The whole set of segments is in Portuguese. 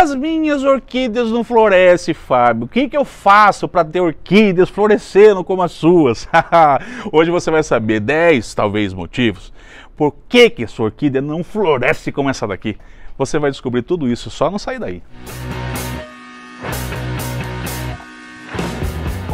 As minhas orquídeas não florescem, Fábio. O que eu faço para ter orquídeas florescendo como as suas? Hoje você vai saber 10, talvez, motivos por que a sua orquídea não floresce como essa daqui. Você vai descobrir tudo isso só não sair daí.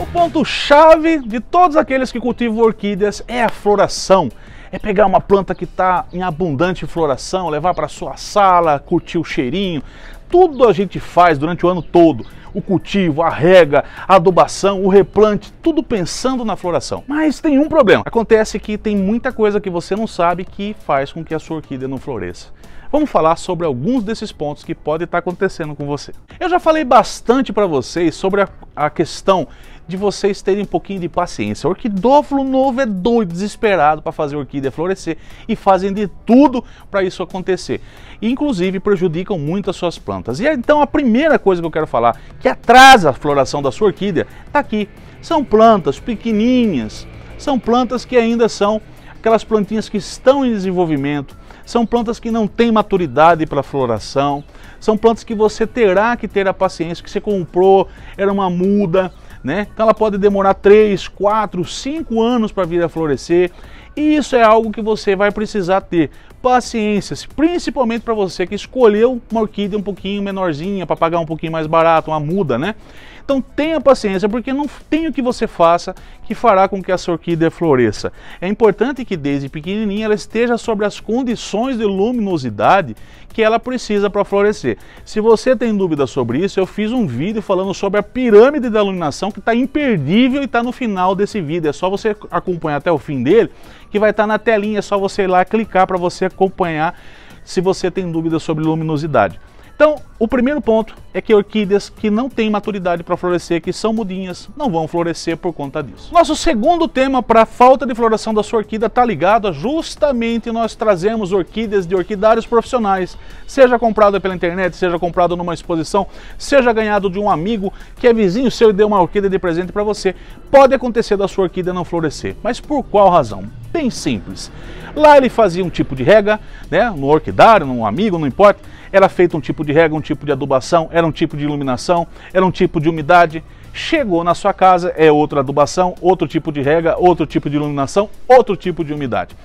O ponto-chave de todos aqueles que cultivam orquídeas é a floração. É pegar uma planta que está em abundante floração, levar para sua sala, curtir o cheirinho. Tudo a gente faz durante o ano todo. O cultivo, a rega, a adubação, o replante, tudo pensando na floração. Mas tem um problema. Acontece que tem muita coisa que você não sabe que faz com que a sua orquídea não floresça. Vamos falar sobre alguns desses pontos que podem estar acontecendo com você. Eu já falei bastante para vocês sobre a questão de vocês terem um pouquinho de paciência. O orquidófilo novo é doido, desesperado para fazer a orquídea florescer e fazem de tudo para isso acontecer. E, inclusive, prejudicam muito as suas plantas. E então a primeira coisa que eu quero falar, que atrasa a floração da sua orquídea, está aqui. São plantas pequenininhas, são plantas que ainda são aquelas plantinhas que estão em desenvolvimento, são plantas que não têm maturidade para floração, são plantas que você terá que ter a paciência, que você comprou, era uma muda, né? Então ela pode demorar 3, 4, 5 anos para vir a florescer, e isso é algo que você vai precisar ter paciência, principalmente para você que escolheu uma orquídea um pouquinho menorzinha, para pagar um pouquinho mais barato, uma muda, né? Então tenha paciência, porque não tem o que você faça que fará com que a sua orquídea floresça. É importante que desde pequenininha ela esteja sobre as condições de luminosidade que ela precisa para florescer. Se você tem dúvida sobre isso, eu fiz um vídeo falando sobre a pirâmide da iluminação que está imperdível e está no final desse vídeo. É só você acompanhar até o fim dele, que vai estar na telinha, é só você ir lá clicar para você acompanhar se você tem dúvida sobre luminosidade. Então, o primeiro ponto é que orquídeas que não têm maturidade para florescer, que são mudinhas, não vão florescer por conta disso. Nosso segundo tema para a falta de floração da sua orquídea está ligado a justamente nós trazemos orquídeas de orquidários profissionais, seja comprado pela internet, seja comprado numa exposição, seja ganhado de um amigo que é vizinho seu e deu uma orquídea de presente para você. Pode acontecer da sua orquídea não florescer, mas por qual razão? Bem simples. Lá ele fazia um tipo de rega, né, no orquidário, num amigo, não importa, era feito um tipo de rega, um tipo de adubação, era um tipo de iluminação, era um tipo de umidade. Chegou na sua casa, é outra adubação, outro tipo de rega, outro tipo de iluminação, outro tipo de umidade.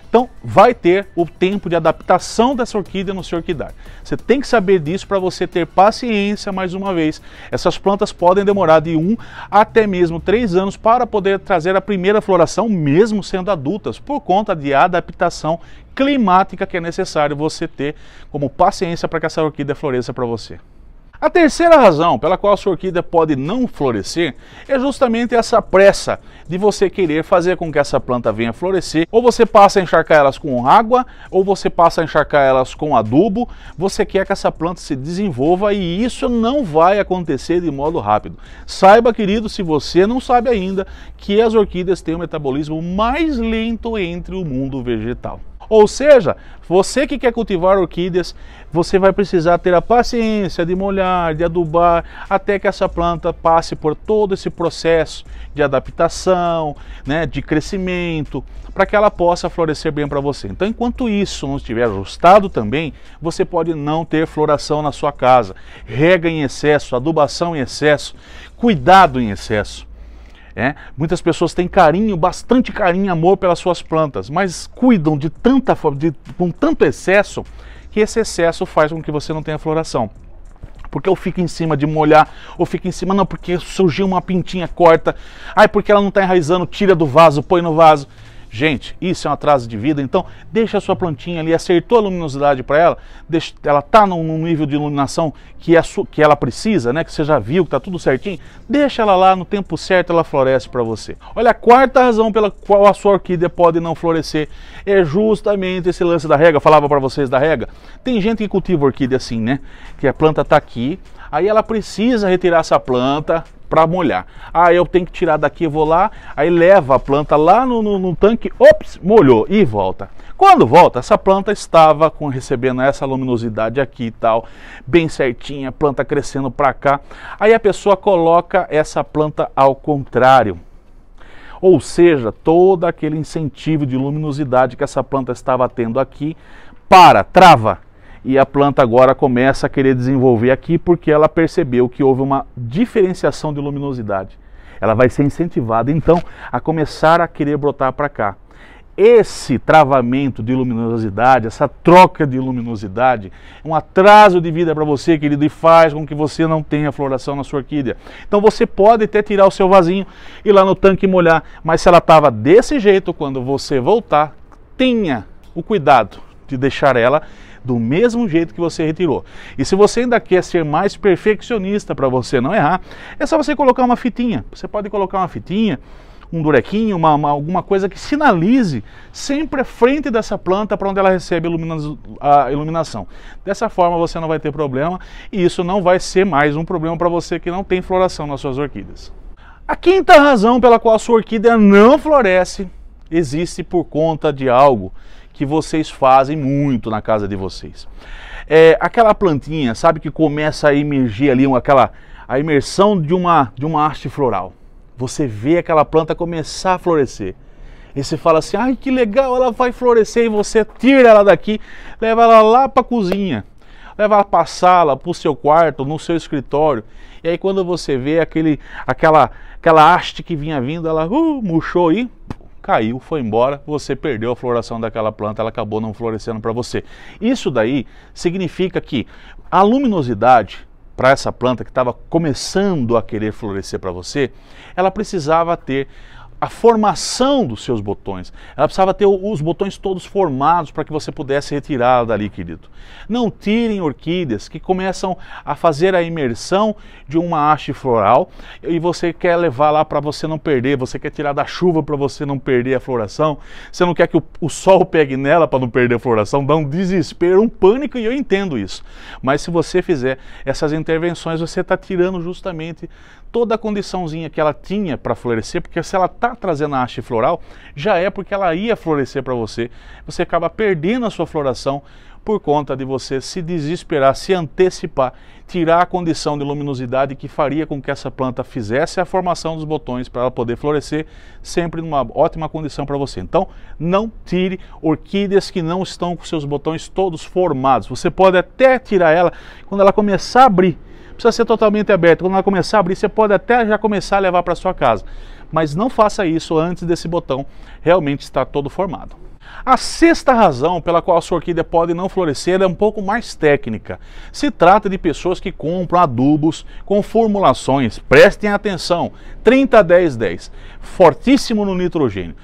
Então vai ter o tempo de adaptação dessa orquídea no seu orquidário. Você tem que saber disso para você ter paciência mais uma vez. Essas plantas podem demorar de 1 até mesmo 3 anos para poder trazer a primeira floração, mesmo sendo adultas, por conta de adaptação climática que é necessário você ter como paciência para que essa orquídea floresça para você. A terceira razão pela qual a sua orquídea pode não florescer é justamente essa pressa de você querer fazer com que essa planta venha florescer. Ou você passa a encharcar elas com água, ou você passa a encharcar elas com adubo. Você quer que essa planta se desenvolva e isso não vai acontecer de modo rápido. Saiba, querido, se você não sabe ainda, que as orquídeas têm o metabolismo mais lento entre o mundo vegetal. Ou seja, você que quer cultivar orquídeas, você vai precisar ter a paciência de molhar, de adubar, até que essa planta passe por todo esse processo de adaptação, né, de crescimento, para que ela possa florescer bem para você. Então, enquanto isso não estiver ajustado também, você pode não ter floração na sua casa. Rega em excesso, adubação em excesso, cuidado em excesso. Muitas pessoas têm carinho, bastante carinho e amor pelas suas plantas, mas cuidam com tanto excesso, que esse excesso faz com que você não tenha floração. Porque ou fica em cima de molhar, ou fica em cima, não, porque surgiu uma pintinha, corta, porque ela não está enraizando, tira do vaso, põe no vaso. Gente, isso é um atraso de vida, então deixa a sua plantinha ali, acertou a luminosidade para ela, ela está num nível de iluminação que ela precisa, né, que você já viu que está tudo certinho, deixa ela lá, no tempo certo ela floresce para você. Olha, a quarta razão pela qual a sua orquídea pode não florescer é justamente esse lance da rega. Eu falava para vocês da rega. Tem gente que cultiva orquídea assim, né, que a planta está aqui, aí ela precisa retirar essa planta para molhar. Eu tenho que tirar daqui, eu vou lá, aí leva a planta lá no tanque, ops, molhou e volta. Quando volta, essa planta estava recebendo essa luminosidade aqui e tal, bem certinha, a planta crescendo para cá. Aí a pessoa coloca essa planta ao contrário. Ou seja, todo aquele incentivo de luminosidade que essa planta estava tendo aqui, trava. e a planta agora começa a querer desenvolver aqui porque ela percebeu que houve uma diferenciação de luminosidade. Ela vai ser incentivada então a começar a querer brotar para cá. Esse travamento de luminosidade, essa troca de luminosidade, é um atraso de vida para você, querido, e faz com que você não tenha floração na sua orquídea. Então você pode até tirar o seu vasinho, ir lá no tanque e molhar, mas se ela estava desse jeito, quando você voltar, tenha o cuidado de deixar ela do mesmo jeito que você retirou. E se você ainda quer ser mais perfeccionista para você não errar, é só você colocar uma fitinha. Você pode colocar uma fitinha, um durequinho, alguma coisa que sinalize sempre a frente dessa planta para onde ela recebe a iluminação. Dessa forma você não vai ter problema e isso não vai ser mais um problema para você que não tem floração nas suas orquídeas. A quinta razão pela qual a sua orquídea não floresce existe por conta de algo que vocês fazem muito na casa de vocês. Aquela plantinha, sabe, que começa a emergir ali, a imersão de uma haste floral. Você vê aquela planta começar a florescer. E você fala assim, ai que legal, ela vai florescer, e você tira ela daqui, leva ela lá para a cozinha, leva ela para a sala, para o seu quarto, no seu escritório. E aí quando você vê aquela haste que vinha vindo, ela murchou e caiu, foi embora, você perdeu a floração daquela planta, ela acabou não florescendo para você. Isso daí significa que a luminosidade para essa planta que estava começando a querer florescer para você, ela precisava ter a formação dos seus botões. Ela precisava ter os botões todos formados para que você pudesse retirá-la dali, querido. Não tirem orquídeas que começam a fazer a imersão de uma haste floral e você quer levar lá para você não perder, você quer tirar da chuva para você não perder a floração, você não quer que o sol pegue nela para não perder a floração, dá um desespero, um pânico, e eu entendo isso. Mas se você fizer essas intervenções, você está tirando justamente toda a condiçãozinha que ela tinha para florescer, porque se ela está trazendo a haste floral, já é porque ela ia florescer para você. Você acaba perdendo a sua floração por conta de você se desesperar, se antecipar, tirar a condição de luminosidade que faria com que essa planta fizesse a formação dos botões para ela poder florescer sempre numa ótima condição para você. Então, não tire orquídeas que não estão com seus botões todos formados. Você pode até tirar ela quando ela começar a abrir. Precisa ser totalmente aberto. Quando ela começar a abrir, você pode até já começar a levar para sua casa. Mas não faça isso antes desse botão realmente estar todo formado. A sexta razão pela qual a sua orquídea pode não florescer é um pouco mais técnica. Se trata de pessoas que compram adubos com formulações, prestem atenção, 30-10-10, fortíssimo no nitrogênio.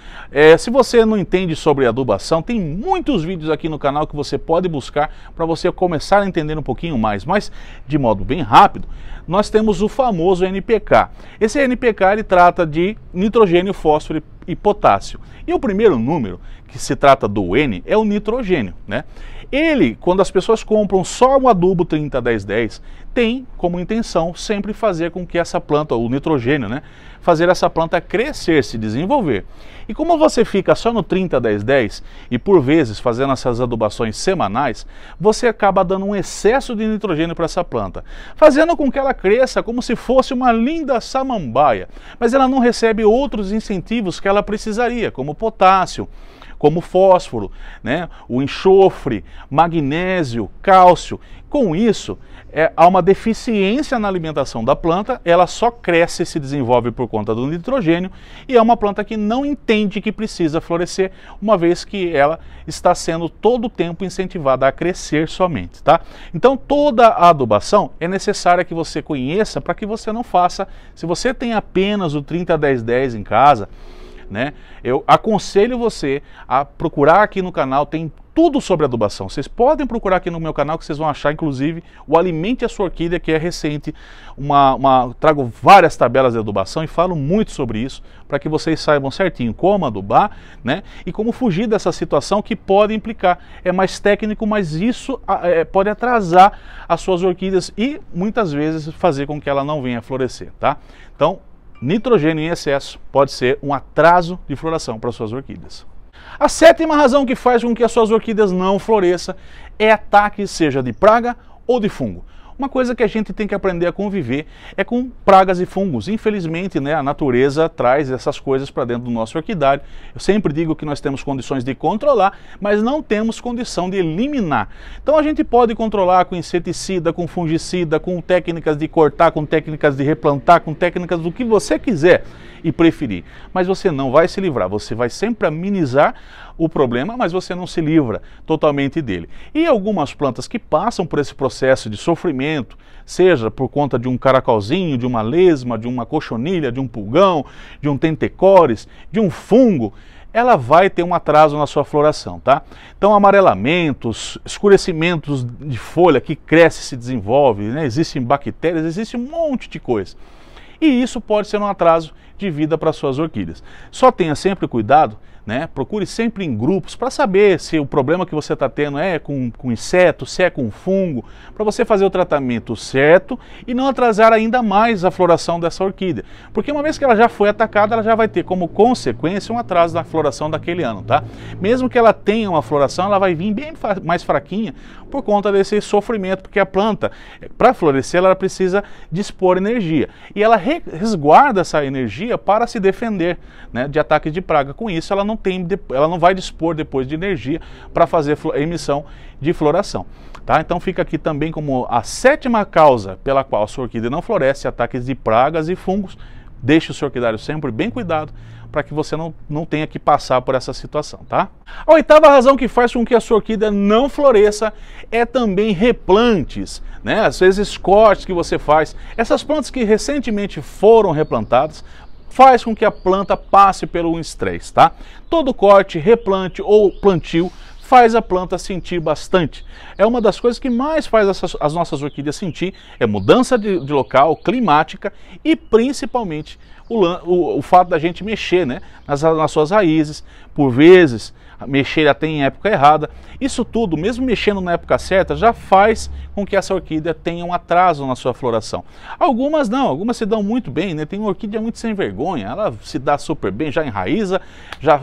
Se você não entende sobre adubação, tem muitos vídeos aqui no canal que você pode buscar para você começar a entender um pouquinho mais, mas de modo bem rápido. Nós temos o famoso NPK. Esse NPK ele trata de nitrogênio, fósforo e potássio. E o primeiro número, que se trata do N, é o nitrogênio, né? Ele, quando as pessoas compram só um adubo 30-10-10, tem como intenção sempre fazer com que essa planta, o nitrogênio, né, fazer essa planta crescer, se desenvolver. E como você fica só no 30-10-10 e por vezes fazendo essas adubações semanais, você acaba dando um excesso de nitrogênio para essa planta, fazendo com que ela cresça como se fosse uma linda samambaia, mas ela não recebe outros incentivos que ela precisaria, como potássio, como fósforo, né, o enxofre, magnésio, cálcio. Com isso, há uma deficiência na alimentação da planta, ela só cresce e se desenvolve por conta do nitrogênio, e é uma planta que não entende que precisa florescer, uma vez que ela está sendo todo o tempo incentivada a crescer somente, tá? Então toda a adubação é necessária que você conheça para que você não faça. Se você tem apenas o 30-10-10 em casa, né, eu aconselho você a procurar aqui no canal, tem tudo sobre adubação. Vocês podem procurar aqui no meu canal que vocês vão achar, inclusive, o Alimente a Sua Orquídea, que é recente. Trago várias tabelas de adubação e falo muito sobre isso, para que vocês saibam certinho como adubar, né, e como fugir dessa situação que pode implicar. É mais técnico, mas isso pode atrasar as suas orquídeas e muitas vezes fazer com que ela não venha a florescer, tá? Então, nitrogênio em excesso pode ser um atraso de floração para suas orquídeas. A sétima razão que faz com que as suas orquídeas não floresçam é ataque, seja de praga ou de fungo. Uma coisa que a gente tem que aprender a conviver é com pragas e fungos. Infelizmente, né, a natureza traz essas coisas para dentro do nosso orquidário. Eu sempre digo que nós temos condições de controlar, mas não temos condição de eliminar. Então a gente pode controlar com inseticida, com fungicida, com técnicas de cortar, com técnicas de replantar, com técnicas do que você quiser e preferir. Mas você não vai se livrar, você vai sempre amenizar o problema, mas você não se livra totalmente dele. E algumas plantas que passam por esse processo de sofrimento, seja por conta de um caracolzinho, de uma lesma, de uma cochonilha, de um pulgão, de um tentecores, de um fungo, ela vai ter um atraso na sua floração, tá? Então amarelamentos, escurecimentos de folha que cresce e se desenvolve, né? Existem bactérias, existe um monte de coisa. E isso pode ser um atraso de vida para suas orquídeas. Só tenha sempre cuidado, né? Procure sempre em grupos para saber se o problema que você está tendo é com inseto, se é com fungo, para você fazer o tratamento certo e não atrasar ainda mais a floração dessa orquídea. Porque uma vez que ela já foi atacada, ela já vai ter como consequência um atraso na floração daquele ano, tá? Mesmo que ela tenha uma floração, ela vai vir bem mais fraquinha por conta desse sofrimento, porque a planta, para florescer, ela precisa dispor energia. E ela resguarda essa energia para se defender, né, de ataques de praga. Com isso, ela não vai dispor depois de energia para fazer a emissão de floração. Tá? Então fica aqui também como a 7ª causa pela qual a sua orquídea não floresce, ataques de pragas e fungos. Deixe o seu orquidário sempre bem cuidado para que você não tenha que passar por essa situação, tá? A 8ª razão que faz com que a sua orquídea não floresça é também replantes, né? Às vezes cortes que você faz. Essas plantas que recentemente foram replantadas, faz com que a planta passe pelo estresse, tá? Todo corte, replante ou plantio faz a planta sentir bastante. É uma das coisas que mais faz as nossas orquídeas sentir, é mudança de local, climática e principalmente o fato da gente mexer, né, nas suas raízes, por vezes mexer até em época errada. Isso tudo, mesmo mexendo na época certa, já faz com que essa orquídea tenha um atraso na sua floração. Algumas não, algumas se dão muito bem, né? Tem uma orquídea muito sem vergonha, ela se dá super bem, já enraiza,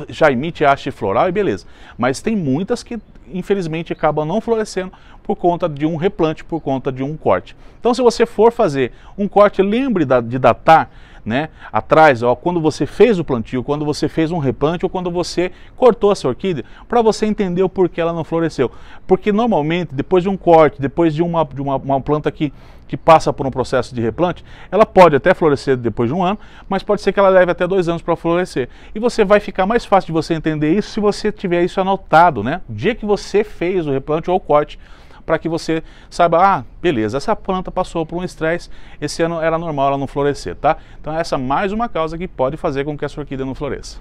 já emite haste floral e beleza. Mas tem muitas que infelizmente acabam não florescendo por conta de um replante, por conta de um corte. Então se você for fazer um corte, lembre de datar, né, atrás, ó, quando você fez o plantio, quando você fez um replante ou quando você cortou essa orquídea, para você entender o porquê ela não floresceu. Porque normalmente, depois de um corte, depois de uma planta que passa por um processo de replante, ela pode até florescer depois de um ano, mas pode ser que ela leve até 2 anos para florescer. E você vai ficar mais fácil de você entender isso se você tiver isso anotado, né? O dia que você fez o replante ou o corte, para que você saiba, ah, beleza, essa planta passou por um estresse, esse ano era normal ela não florescer, tá? Então essa é mais uma causa que pode fazer com que a sua orquídea não floresça.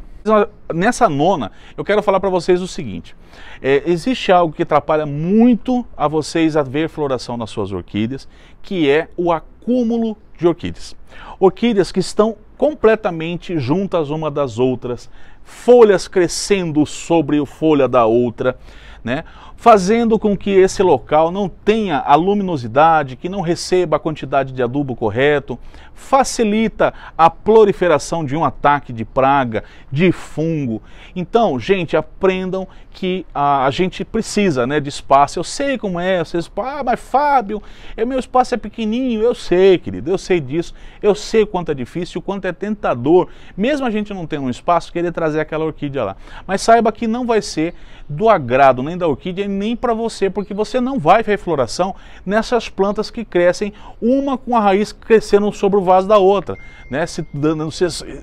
Nessa 9ª, eu quero falar para vocês o seguinte, existe algo que atrapalha muito a vocês a ver floração nas suas orquídeas, que é o acúmulo de orquídeas. Orquídeas que estão completamente juntas uma das outras, folhas crescendo sobre a folha da outra, né? Fazendo com que esse local não tenha a luminosidade, que não receba a quantidade de adubo correto, facilita a proliferação de um ataque de praga, de fungo. Então, gente, aprendam que a gente precisa, né, de espaço. Eu sei como é, vocês, mas Fábio, meu espaço é pequenininho. Eu sei, querido, eu sei disso, eu sei o quanto é difícil, o quanto é tentador, mesmo a gente não tendo um espaço, querer trazer aquela orquídea lá. Mas saiba que não vai ser do agrado nem da orquídea, nem para você, porque você não vai ver floração nessas plantas que crescem, uma com a raiz crescendo sobre o vaso da outra, né, se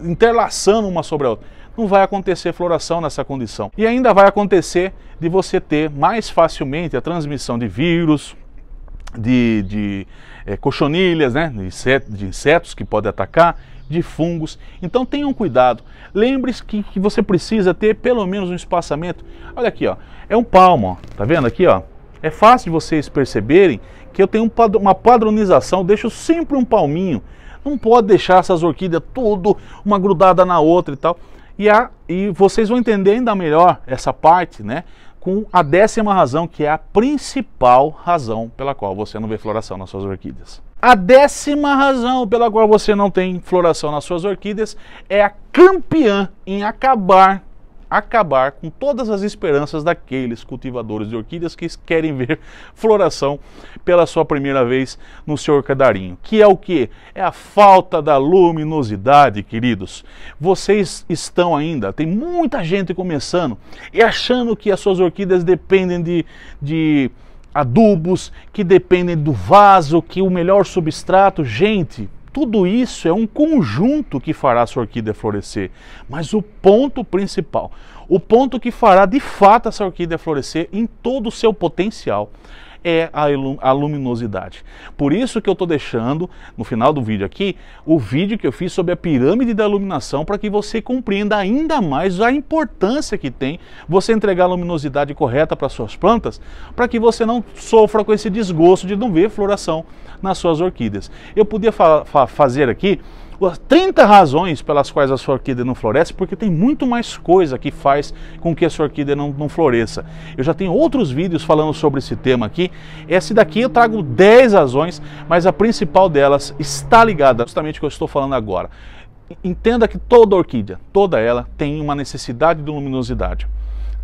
interlaçando uma sobre a outra. Não vai acontecer floração nessa condição. E ainda vai acontecer de você ter mais facilmente a transmissão de vírus, de cochonilhas, né, de insetos que podem atacar, de fungos. Então tenham cuidado. Lembre-se que você precisa ter pelo menos um espaçamento. Olha aqui, ó, é um palmo, ó. Tá vendo aqui, ó? É fácil de vocês perceberem que eu tenho uma padronização, deixo sempre um palminho. Não pode deixar essas orquídeas tudo uma grudada na outra e tal. E vocês vão entender ainda melhor essa parte, né, com a 10ª razão, que é a principal razão pela qual você não vê floração nas suas orquídeas. A 10ª razão pela qual você não tem floração nas suas orquídeas é a campeã em acabar acabar com todas as esperanças daqueles cultivadores de orquídeas que querem ver floração pela sua primeira vez no seu orquedarinho. Que é o quê? É a falta da luminosidade, queridos. Vocês estão ainda, tem muita gente começando e achando que as suas orquídeas dependem de adubos, que dependem do vaso, que o melhor substrato. Gente, tudo isso é um conjunto que fará a sua orquídea florescer. Mas o ponto principal, o ponto que fará de fato essa orquídea florescer em todo o seu potencial, é a luminosidade. Por isso que eu estou deixando no final do vídeo aqui o vídeo que eu fiz sobre a pirâmide da iluminação, para que você compreenda ainda mais a importância que tem você entregar a luminosidade correta para suas plantas, para que você não sofra com esse desgosto de não ver floração nas suas orquídeas. Eu podia fazer aqui 30 razões pelas quais a sua orquídea não floresce, porque tem muito mais coisa que faz com que a sua orquídea não floresça. Eu já tenho outros vídeos falando sobre esse tema aqui. Esse daqui eu trago 10 razões, mas a principal delas está ligada justamente ao que eu estou falando agora. Entenda que toda orquídea, toda ela, tem uma necessidade de luminosidade,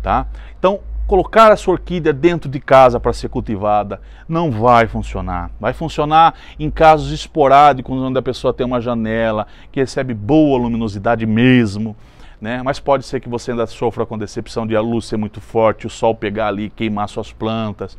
tá? Então, colocar a sua orquídea dentro de casa para ser cultivada não vai funcionar. Vai funcionar em casos esporádicos, onde a pessoa tem uma janela que recebe boa luminosidade mesmo, né? Mas pode ser que você ainda sofra com decepção de a luz ser muito forte, o sol pegar ali e queimar suas plantas.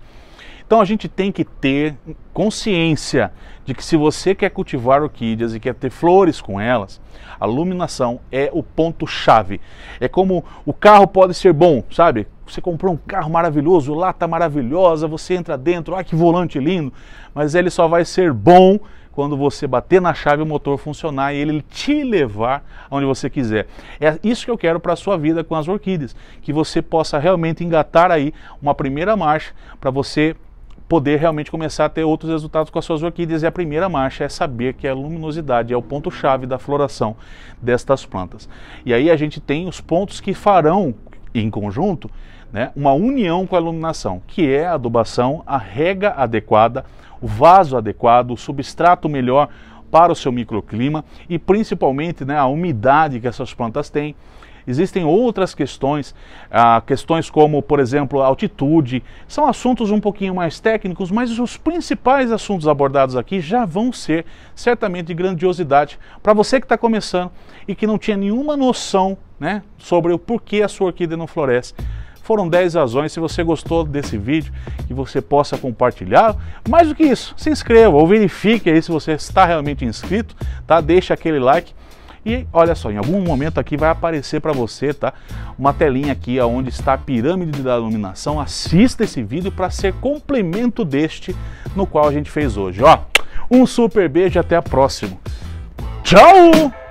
Então a gente tem que ter consciência de que se você quer cultivar orquídeas e quer ter flores com elas, a iluminação é o ponto-chave. É como o carro pode ser bom, sabe? Você comprou um carro maravilhoso, lata maravilhosa, você entra dentro, que volante lindo, mas ele só vai ser bom quando você bater na chave e o motor funcionar e ele te levar aonde você quiser. É isso que eu quero para a sua vida com as orquídeas, que você possa realmente engatar aí uma primeira marcha para você poder realmente começar a ter outros resultados com as suas orquídeas. E a primeira marcha é saber que a luminosidade é o ponto-chave da floração destas plantas. E aí a gente tem os pontos que farão, em conjunto, né, uma união com a iluminação, que é a adubação, a rega adequada, o vaso adequado, o substrato melhor para o seu microclima e principalmente, né, a umidade que essas plantas têm. Existem outras questões, questões como, por exemplo, altitude. São assuntos um pouquinho mais técnicos, mas os principais assuntos abordados aqui já vão ser certamente de grandiosidade para você que está começando e que não tinha nenhuma noção, né, sobre o porquê a sua orquídea não floresce. Foram 10 razões. Se você gostou desse vídeo, que você possa compartilhar. Mais do que isso, se inscreva ou verifique aí se você está realmente inscrito, tá? Deixa aquele like. E olha só, em algum momento aqui vai aparecer para você, tá? Uma telinha aqui onde está a pirâmide da iluminação. Assista esse vídeo para ser complemento deste no qual a gente fez hoje. Ó, um super beijo e até a próxima. Tchau!